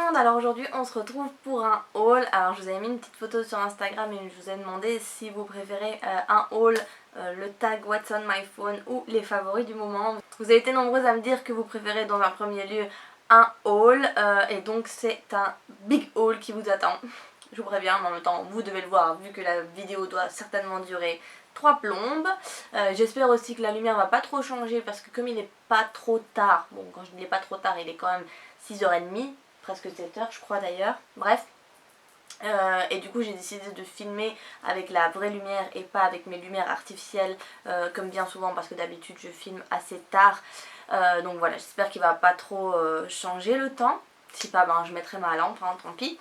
monde, alors aujourd'hui on se retrouve pour un haul. Alors je vous avais mis une petite photo sur Instagram et je vous ai demandé si vous préférez un haul, le tag What's on my phone ou les favoris du moment. Vous avez été nombreuses à me dire que vous préférez dans un premier lieu un haul et donc c'est un big haul qui vous attend. Je vous préviens, mais en même temps vous devez le voir vu que la vidéo doit certainement durer 3 plombes. J'espère aussi que la lumière va pas trop changer parce que comme il est pas trop tard, bon quand je dis il est pas trop tard il est quand même 6h30, presque 7h je crois d'ailleurs, bref. Et du coup j'ai décidé de filmer avec la vraie lumière et pas avec mes lumières artificielles comme bien souvent parce que d'habitude je filme assez tard. Donc voilà, j'espère qu'il va pas trop changer le temps. Si pas ben je mettrai ma lampe, hein, tant pis.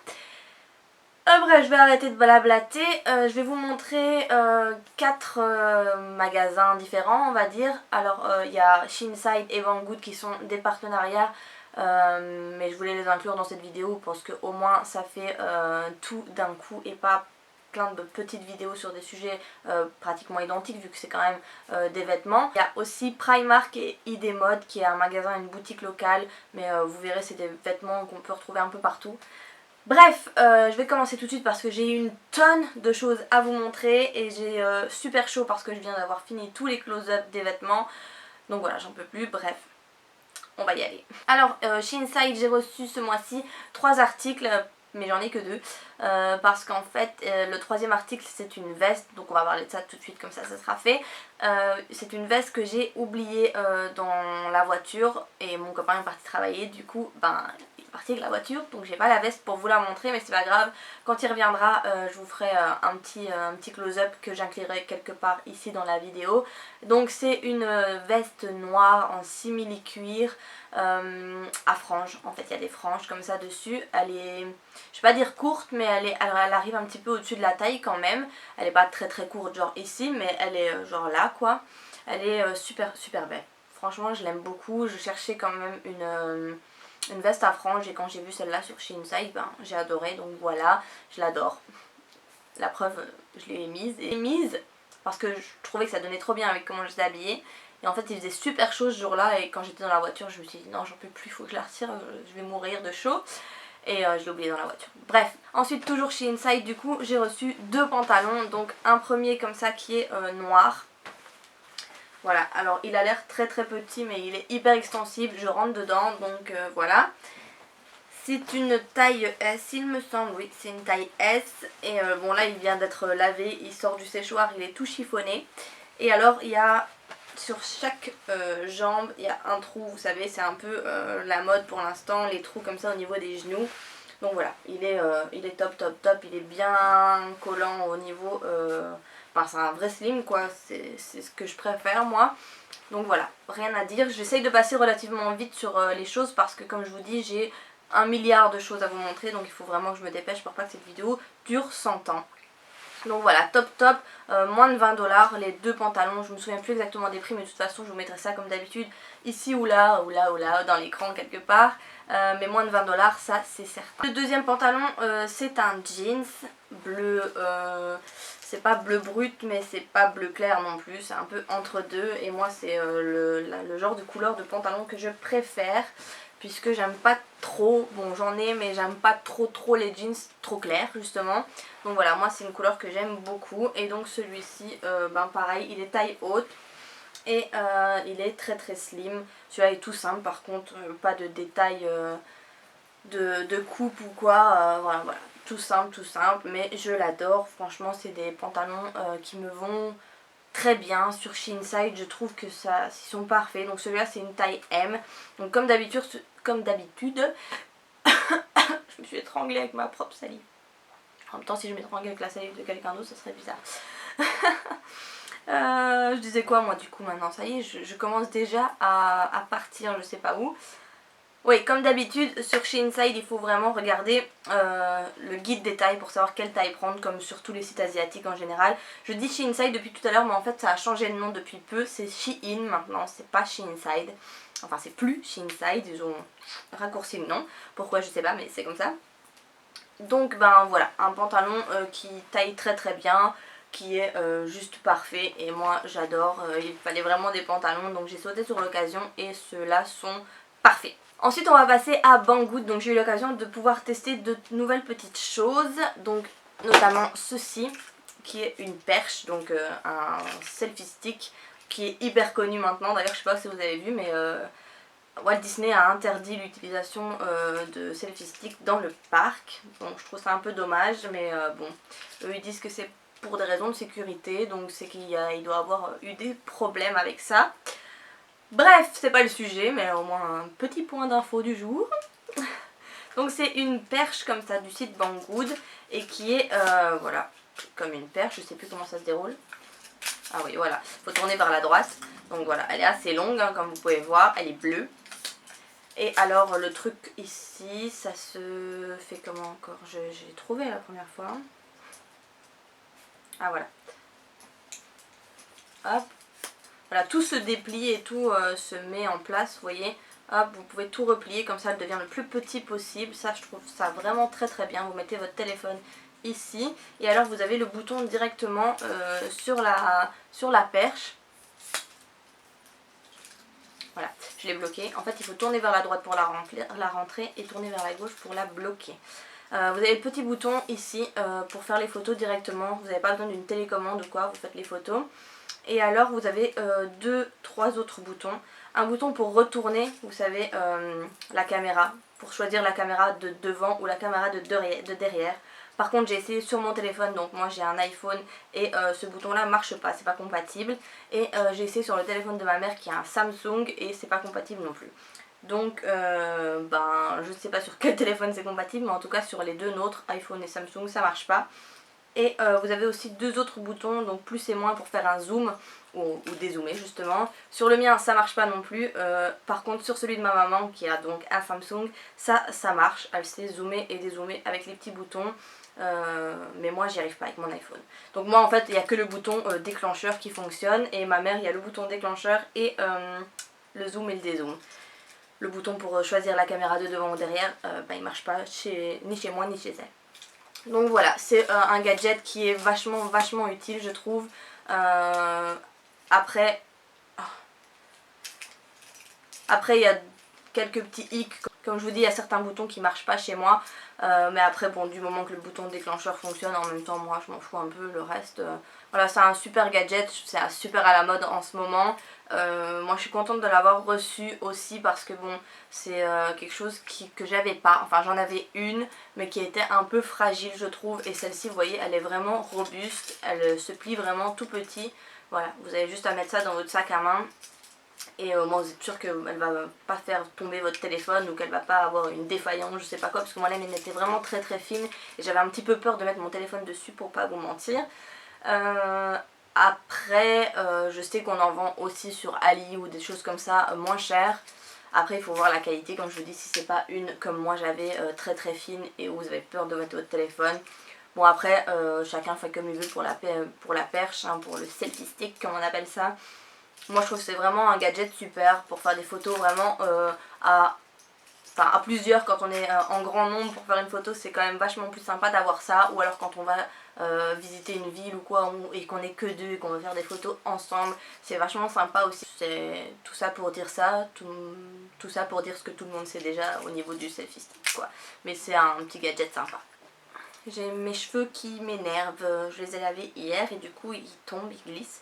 Bref, je vais arrêter de blablater. Je vais vous montrer 4 magasins différents on va dire. Alors il y a Shein et Banggood qui sont des partenariats. Mais je voulais les inclure dans cette vidéo parce que au moins ça fait tout d'un coup et pas plein de petites vidéos sur des sujets pratiquement identiques vu que c'est quand même des vêtements. Il y a aussi Primark et ID Mode qui est un magasin, une boutique locale, mais vous verrez c'est des vêtements qu'on peut retrouver un peu partout. Bref, je vais commencer tout de suite parce que j'ai une tonne de choses à vous montrer et j'ai super chaud parce que je viens d'avoir fini tous les close-up des vêtements. Donc voilà, j'en peux plus, bref. On va y aller. Alors, Shein, j'ai reçu ce mois-ci 3 articles, mais j'en ai que 2. Parce qu'en fait, le 3e article, c'est une veste. Donc on va parler de ça tout de suite, comme ça sera fait. C'est une veste que j'ai oubliée dans la voiture. Et mon copain est parti travailler. Du coup, ben, il est parti avec la voiture. Donc j'ai pas la veste pour vous la montrer, mais c'est pas grave. Quand il reviendra, je vous ferai un petit close-up que j'inclurai quelque part ici dans la vidéo. Donc c'est une veste noire en simili-cuir à franges. En fait il y a des franges comme ça dessus. Elle est, je vais pas dire courte, mais elle arrive un petit peu au-dessus de la taille quand même. Elle est pas très courte genre ici, mais elle est genre là quoi. Elle est super belle. Franchement je l'aime beaucoup. Je cherchais quand même une veste à franges et quand j'ai vu celle-là sur Shein, ben, j'ai adoré, donc voilà, je l'adore. La preuve, je l'ai mise parce que je trouvais que ça donnait trop bien avec comment j'étais habillée. Et en fait il faisait super chaud ce jour là et quand j'étais dans la voiture je me suis dit non j'en peux plus, il faut que je la retire, je vais mourir de chaud. Et je l'ai oublié dans la voiture. Bref, ensuite toujours chez Inside du coup j'ai reçu 2 pantalons. Donc un premier comme ça qui est noir. Voilà, alors il a l'air très petit mais il est hyper extensible, je rentre dedans donc voilà. C'est une taille S il me semble, oui c'est une taille S. Et bon là il vient d'être lavé, il sort du séchoir, il est tout chiffonné. Et alors il y a sur chaque jambe il y a un trou, vous savez c'est un peu la mode pour l'instant, les trous comme ça au niveau des genoux. Donc voilà, il est top, il est bien collant au niveau, enfin c'est un vrai slim quoi, c'est ce que je préfère moi. Donc voilà, rien à dire, j'essaye de passer relativement vite sur les choses parce que comme je vous dis j'ai 1 milliard de choses à vous montrer, donc il faut vraiment que je me dépêche pour pas que cette vidéo dure 100 ans. Donc voilà, top, moins de 20$, les 2 pantalons, je me souviens plus exactement des prix mais de toute façon je vous mettrai ça comme d'habitude ici ou là dans l'écran quelque part. Mais moins de 20$, ça c'est certain. Le deuxième pantalon c'est un jeans bleu, c'est pas bleu brut mais c'est pas bleu clair non plus, c'est un peu entre deux. Et moi c'est le genre de couleur de pantalon que je préfère puisque j'aime pas trop, bon j'en ai mais j'aime pas trop les jeans trop clairs justement. Donc voilà, moi c'est une couleur que j'aime beaucoup. Et donc celui-ci, ben pareil, il est taille haute. Et il est très slim. Celui-là est tout simple par contre, pas de détails de coupe ou quoi. Voilà, tout simple, mais je l'adore. Franchement c'est des pantalons qui me vont très bien. Sur Shein, je trouve que ça, ils sont parfaits. Donc celui-là c'est une taille M. Donc comme d'habitude, je me suis étranglée avec ma propre salive. En même temps si je m'étranglais avec la salive de quelqu'un d'autre ça serait bizarre. Je disais quoi moi du coup maintenant, ça y est je commence déjà à partir je sais pas où. Oui, comme d'habitude sur Shein il faut vraiment regarder le guide des tailles pour savoir quelle taille prendre, comme sur tous les sites asiatiques en général. Je dis Shein depuis tout à l'heure mais en fait ça a changé de nom depuis peu, c'est Shein maintenant, c'est pas Shein. Enfin c'est plus Shein, ils ont raccourci le nom, pourquoi je sais pas mais c'est comme ça. Donc ben voilà, un pantalon qui taille très bien, qui est juste parfait et moi j'adore. Il fallait vraiment des pantalons donc j'ai sauté sur l'occasion et ceux-là sont parfaits. Ensuite on va passer à Banggood, donc j'ai eu l'occasion de pouvoir tester de nouvelles petites choses, donc notamment ceci qui est une perche, donc un selfie stick qui est hyper connu maintenant. D'ailleurs je sais pas si vous avez vu, mais Walt Disney a interdit l'utilisation de selfie stick dans le parc, donc je trouve ça un peu dommage, mais bon, eux ils disent que c'est pour des raisons de sécurité, donc c'est qu'il doit avoir eu des problèmes avec ça. Bref, c'est pas le sujet, mais au moins un petit point d'info du jour. Donc c'est une perche comme ça du site Banggood et qui est, voilà, comme une perche, je sais plus comment ça se déroule. Ah oui, voilà, faut tourner vers la droite. Donc voilà, elle est assez longue, hein, comme vous pouvez voir, elle est bleue. Et alors le truc ici, ça se fait comment encore? J'ai trouvé la première fois. Ah voilà. Hop. Voilà, tout se déplie et tout se met en place, vous voyez. Hop, vous pouvez tout replier, comme ça elle devient le plus petit possible. Ça, je trouve ça vraiment très très bien. Vous mettez votre téléphone ici. Et alors vous avez le bouton directement sur la perche. Voilà, je l'ai bloqué. En fait, il faut tourner vers la droite pour la rentrer et tourner vers la gauche pour la bloquer. Vous avez le petit bouton ici pour faire les photos directement. Vous n'avez pas besoin d'une télécommande ou quoi, vous faites les photos. Et alors vous avez trois autres boutons. Un bouton pour retourner, vous savez, la caméra, pour choisir la caméra de devant ou la caméra de derrière. Par contre j'ai essayé sur mon téléphone, donc moi j'ai un iPhone et ce bouton là marche pas, c'est pas compatible. Et j'ai essayé sur le téléphone de ma mère qui a un Samsung et c'est pas compatible non plus. Donc ben je sais pas sur quel téléphone c'est compatible, mais en tout cas sur les deux nôtres, iPhone et Samsung, ça marche pas. Et vous avez aussi deux autres boutons, donc plus et moins pour faire un zoom ou dézoomer justement. Sur le mien ça marche pas non plus, par contre sur celui de ma maman qui a donc un Samsung, ça marche, elle sait zoomer et dézoomer avec les petits boutons. Mais moi j'y arrive pas avec mon iPhone. Donc moi en fait il n'y a que le bouton déclencheur qui fonctionne, et ma mère il y a le bouton déclencheur et le zoom et le dézoom. Le bouton pour choisir la caméra de devant ou derrière, bah, il marche pas ni chez moi ni chez elle. Donc voilà, c'est un gadget qui est vachement utile je trouve. Après il y a quelques petits hicks, comme je vous dis il y a certains boutons qui marchent pas chez moi. Mais après bon, du moment que le bouton déclencheur fonctionne, en même temps moi je m'en fous un peu, le reste voilà, c'est un super gadget, c'est super à la mode en ce moment. Moi je suis contente de l'avoir reçu aussi parce que bon, c'est quelque chose que j'avais pas, enfin j'en avais une mais qui était un peu fragile je trouve, et celle-ci vous voyez elle est vraiment robuste, elle se plie vraiment tout petit. Voilà, vous avez juste à mettre ça dans votre sac à main. Et moi vous êtes sûr qu'elle va pas faire tomber votre téléphone ou qu'elle va pas avoir une défaillance, je sais pas quoi, parce que moi la mienne était vraiment très fine et j'avais un petit peu peur de mettre mon téléphone dessus pour pas vous mentir. Après je sais qu'on en vend aussi sur Ali ou des choses comme ça moins chères. Après il faut voir la qualité, comme je vous dis, si c'est pas une comme moi j'avais très fine et où vous avez peur de mettre votre téléphone. Bon après chacun fait comme il veut pour la perche, hein, pour le selfie stick comme on appelle ça. Moi je trouve que c'est vraiment un gadget super pour faire des photos vraiment à plusieurs. Quand on est en grand nombre pour faire une photo, c'est quand même vachement plus sympa d'avoir ça. Ou alors quand on va visiter une ville ou quoi et qu'on est que deux et qu'on va faire des photos ensemble, c'est vachement sympa aussi. C'est tout ça pour dire ça, tout ça pour dire ce que tout le monde sait déjà au niveau du selfie stick quoi. Mais c'est un petit gadget sympa. J'ai mes cheveux qui m'énervent, je les ai lavés hier et du coup ils tombent, ils glissent.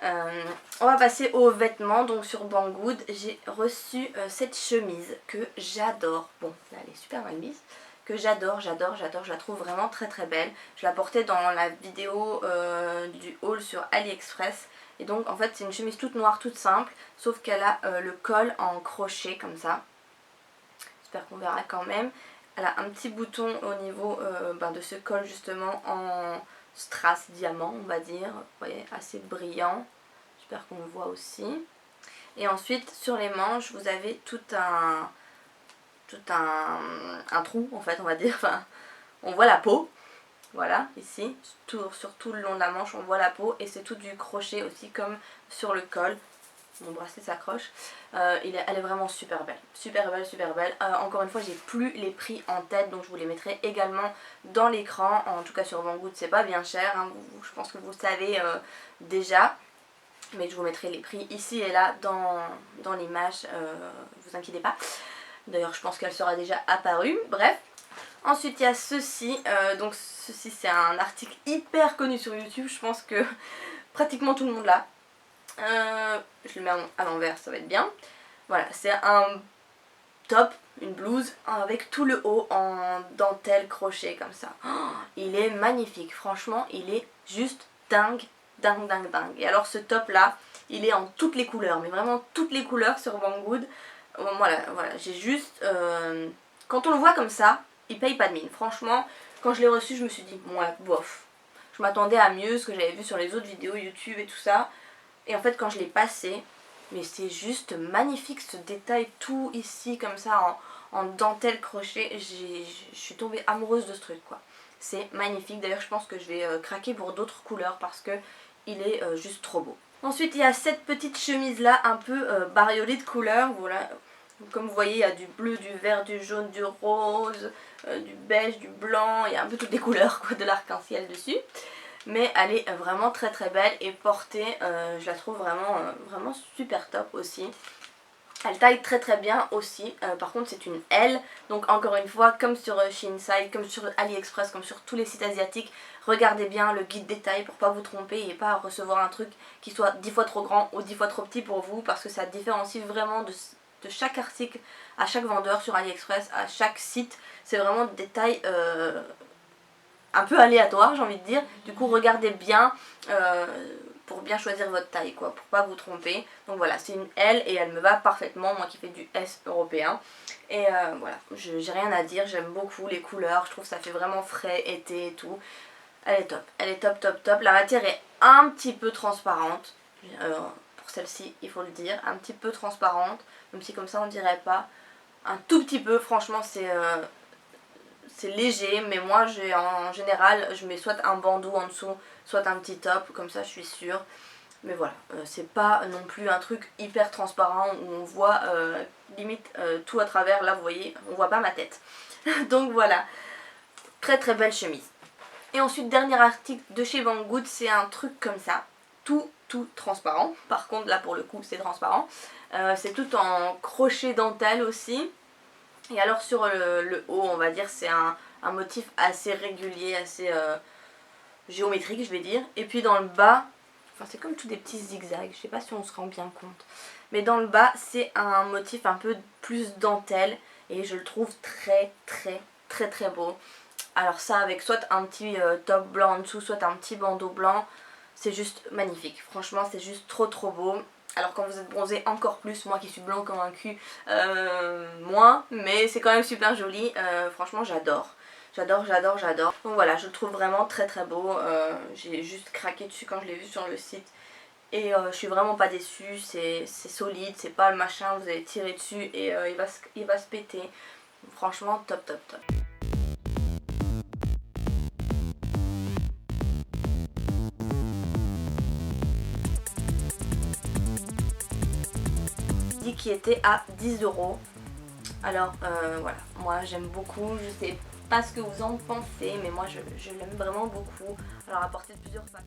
On va passer aux vêtements. Donc sur Banggood j'ai reçu cette chemise que j'adore. Bon là elle est super mal mise, que j'adore, je la trouve vraiment très belle. Je la portais dans la vidéo du haul sur AliExpress. Et donc en fait c'est une chemise toute noire, toute simple, sauf qu'elle a le col en crochet comme ça. J'espère qu'on verra quand même. Elle a un petit bouton au niveau de ce col justement en strass diamant on va dire, vous voyez, assez brillant, j'espère qu'on le voit aussi. Et ensuite sur les manches vous avez tout un trou en fait on va dire, enfin on voit la peau, voilà ici, sur tout le long de la manche on voit la peau, et c'est tout du crochet aussi comme sur le col. Mon bracelet s'accroche. Elle est vraiment super belle. Super belle. Encore une fois, j'ai plus les prix en tête, donc je vous les mettrai également dans l'écran. En tout cas sur Banggood, c'est pas bien cher. Hein. Je pense que vous le savez déjà. Mais je vous mettrai les prix ici et là dans l'image. Vous inquiétez pas. D'ailleurs je pense qu'elle sera déjà apparue, bref. Ensuite il y a ceci, donc ceci c'est un article hyper connu sur YouTube, je pense que pratiquement tout le monde l'a. Je le mets à l'envers, ça va être bien. Voilà, c'est un top, une blouse avec tout le haut en dentelle crochet comme ça. Oh, il est magnifique, franchement il est juste dingue, dingue, dingue, dingue. Et alors ce top là, il est en toutes les couleurs, mais vraiment toutes les couleurs sur Banggood. Voilà, j'ai juste... quand on le voit comme ça, il paye pas de mine. Franchement, quand je l'ai reçu, je me suis dit, ouais, bof. Je m'attendais à mieux, ce que j'avais vu sur les autres vidéos YouTube et tout ça. Et en fait, quand je l'ai passé, mais c'est juste magnifique ce détail tout ici, comme ça, en dentelle crochet. Je suis tombée amoureuse de ce truc, quoi. C'est magnifique. D'ailleurs, je pense que je vais craquer pour d'autres couleurs parce que il est juste trop beau. Ensuite, il y a cette petite chemise là, un peu bariolée de couleurs. Voilà. Comme vous voyez, il y a du bleu, du vert, du jaune, du rose, du beige, du blanc. Il y a un peu toutes les couleurs quoi, de l'arc-en-ciel dessus. Mais elle est vraiment très très belle et portée, je la trouve vraiment super top aussi. Elle taille très très bien aussi, par contre c'est une L, donc encore une fois comme sur Shein, comme sur AliExpress, comme sur tous les sites asiatiques, regardez bien le guide des tailles pour pas vous tromper et pas recevoir un truc qui soit 10 fois trop grand ou 10 fois trop petit pour vous, parce que ça différencie vraiment de chaque article à chaque vendeur sur AliExpress, à chaque site. C'est vraiment des tailles un peu aléatoires, j'ai envie de dire. Du coup regardez bien pour bien choisir votre taille quoi, pour pas vous tromper. Donc voilà, c'est une L et elle me va parfaitement, moi qui fais du S européen. Et voilà, j'ai rien à dire, j'aime beaucoup les couleurs, je trouve que ça fait vraiment frais, été et tout. Elle est top, elle est top top top. La matière est un petit peu transparente, pour celle-ci il faut le dire, un petit peu transparente, même si comme ça on dirait pas. Un tout petit peu, franchement c'est léger, mais moi en général je mets soit un bandeau en dessous, soit un petit top, comme ça je suis sûre. Mais voilà, c'est pas non plus un truc hyper transparent où on voit limite tout à travers. Là vous voyez, on voit pas ma tête. Donc voilà, très très belle chemise. Et ensuite dernier article de chez Banggood, c'est un truc comme ça, tout transparent. Par contre là pour le coup c'est transparent. C'est tout en crochet dentelle aussi. Et alors sur le haut, on va dire, c'est un motif assez régulier, assez géométrique je vais dire. Et puis dans le bas, enfin c'est comme tous des petits zigzags, je sais pas si on se rend bien compte. Mais dans le bas, c'est un motif un peu plus dentelle et je le trouve très beau. Alors ça avec soit un petit top blanc en dessous, soit un petit bandeau blanc, c'est juste magnifique. Franchement c'est juste trop beau. Alors quand vous êtes bronzé encore plus, moi qui suis blanc comme un cul, moins, mais c'est quand même super joli, franchement j'adore. J'adore. Donc voilà, je le trouve vraiment très beau, j'ai juste craqué dessus quand je l'ai vu sur le site. Et je suis vraiment pas déçue, c'est solide, c'est pas le machin, vous allez tirer dessus et il va se péter. Franchement top. Qui était à 10 €. Alors voilà, moi j'aime beaucoup, je sais pas ce que vous en pensez, mais moi je l'aime vraiment beaucoup. Alors à porter de plusieurs façons.